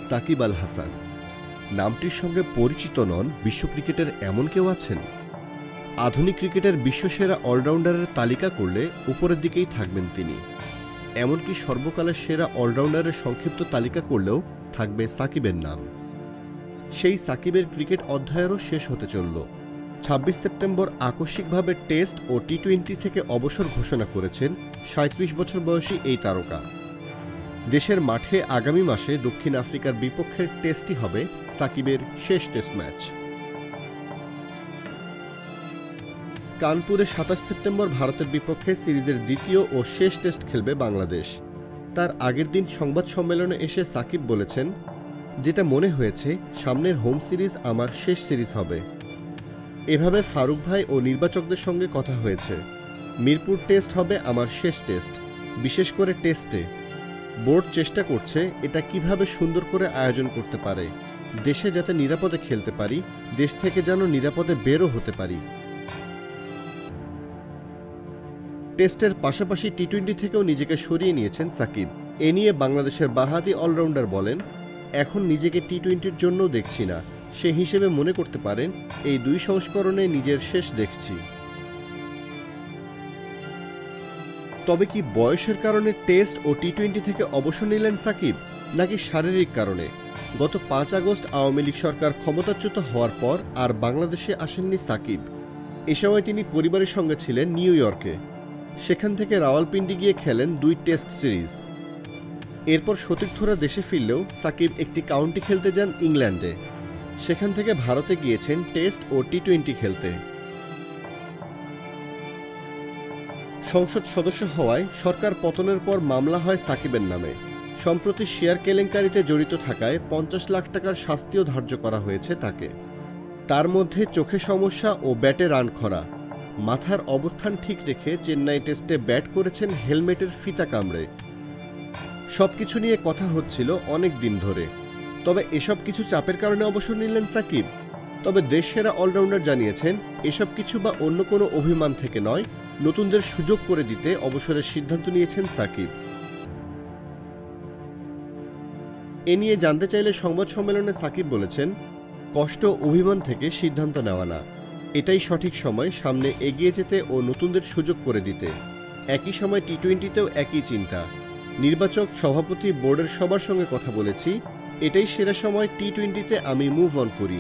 সাকিব আল হাসান নামটির সঙ্গে পরিচিত নন বিশ্ব ক্রিকেটের এমন কেউ আছেন? আধুনিক ক্রিকেটের বিশ্বসেরা অলরাউন্ডারের তালিকা করলে উপরের দিকেই থাকবেন তিনি। এমনকি সর্বকালের সেরা অলরাউন্ডারের সংক্ষিপ্ত তালিকা করলেও থাকবে সাকিবের নাম। সেই সাকিবের ক্রিকেট অধ্যায়েরও শেষ হতে চলল। ২৬ সেপ্টেম্বর আকস্মিকভাবে টেস্ট ও টি-20 থেকে অবসর ঘোষণা করেছেন ৩৭ বছর বয়সী এই তারকা। দেশের মাঠে আগামী মাসে দক্ষিণ আফ্রিকার বিপক্ষের টেস্টই হবে সাকিবের শেষ টেস্ট ম্যাচ। কানপুরে ২৭ সেপ্টেম্বর ভারতের বিপক্ষে সিরিজের দ্বিতীয় ও শেষ টেস্ট খেলবে বাংলাদেশ। তার আগের দিন সংবাদ সম্মেলনে এসে সাকিব বলেছেন, যেটা মনে হয়েছে সামনের হোম সিরিজ আমার শেষ সিরিজ হবে। এভাবে ফারুক ভাই ও নির্বাচকদের সঙ্গে কথা হয়েছে। মিরপুর টেস্ট হবে আমার শেষ টেস্ট, বিশেষ করে টেস্টে। বোর্ড চেষ্টা করছে এটা কিভাবে সুন্দর করে আয়োজন করতে পারে, দেশে যাতে নিরাপদে খেলতে পারি, দেশ থেকে যেন নিরাপদে বেরও হতে পারি। টেস্টের পাশাপাশি টি-20 থেকেও নিজেকে সরিয়ে নিয়েছেন সাকিব। এ নিয়ে বাংলাদেশের বাঁহাতি অলরাউন্ডার বলেন, এখন নিজেকে টি-20-র জন্যও দেখছি না, সে হিসেবে মনে করতে পারেন এই দুই সংস্করণে নিজের শেষ দেখছি। তবে কি বয়সের কারণে টেস্ট ও টি-20 থেকে অবসর নিলেন সাকিব, নাকি শারীরিক কারণে? গত ৫ আগস্ট আওয়ামী লীগ সরকার ক্ষমতাচ্যুত হওয়ার পর আর বাংলাদেশে আসেননি সাকিব। এ সময় তিনি পরিবারের সঙ্গে ছিলেন নিউ ইয়র্কে। সেখান থেকে রাওয়ালপিন্ডি গিয়ে খেলেন ২ টেস্ট সিরিজ। এরপর সতীর্থরা দেশে ফিরলেও সাকিব একটি কাউন্টি খেলতে যান ইংল্যান্ডে। সেখান থেকে ভারতে গিয়েছেন টেস্ট ও টি-20 খেলতে। সংসদ সদস্য হওয়ায় সরকার পতনের পর মামলা হয় সাকিবের নামে। সম্প্রতি শেয়ার কেলেঙ্কারিতে জড়িত থাকায় ৫০ লাখ টাকার শাস্তিও ধার্য করা হয়েছে তাকে। তার মধ্যে চোখে সমস্যা ও ব্যাটে রান খরা। মাথার অবস্থান ঠিক রেখে চেন্নাই টেস্টে ব্যাট করেছেন হেলমেটের ফিতা কামড়ে। সবকিছু নিয়ে কথা হচ্ছিল অনেক দিন ধরে। তবে এসব কিছু চাপের কারণে অবসর নিলেন সাকিব। তবে দেশসেরা অলরাউন্ডার জানিয়েছেন, এসব কিছু বা অন্য কোনো অভিমান থেকে নয়, নতুনদের সুযোগ করে দিতে অবসরের সিদ্ধান্ত নিয়েছেন সাকিব। এ নিয়ে জানতে চাইলে সংবাদ সম্মেলনে সাকিব বলেছেন, কষ্ট অভিমান থেকে সিদ্ধান্ত নেওয়া না, এটাই সঠিক সময় সামনে এগিয়ে যেতে ও নতুনদের সুযোগ করে দিতে। একই সময় টি-20তেও একই চিন্তা। নির্বাচক, সভাপতি, বোর্ডের সবার সঙ্গে কথা বলেছি, এটাই সেরা সময় টি-20তে আমি মুভ অন করি।